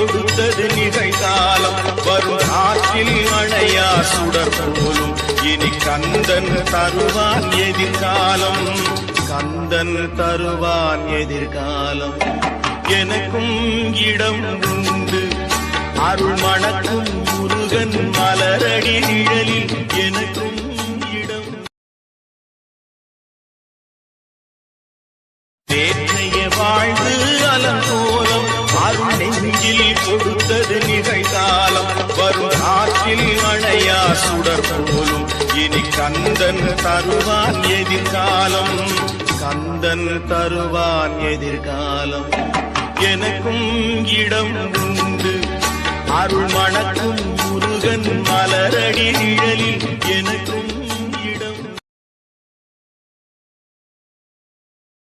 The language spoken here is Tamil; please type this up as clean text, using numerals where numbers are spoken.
கொடுத்தது நிகழ்காலம். வரும் காற்றில் அணையா சுடர் போலும் இனி கந்தன் தருவான் எதிர்காலம். கந்தன் தருவான் எதிர்காலம். எனக்கும் இடம் உண்டு அருள் மணக்கும் முருகன் மலரடி நிழலில். எனக்கும் இடம் தேற்றைய வாழ்வு அலங்கோலம் அருள் நெஞ்சில் கொடுத்தது நிகழ்காலம். வரும் காற்றில் அணையா சுடர் போலும் இனி கந்தன் தருவான் எதிர்காலம். கந்தன் தருவான் எதிர்காலம். எனக்கும் இடம் உண்டு அருள் மணக்கும் முருகன் மலரடி நிழலில். எனக்கும்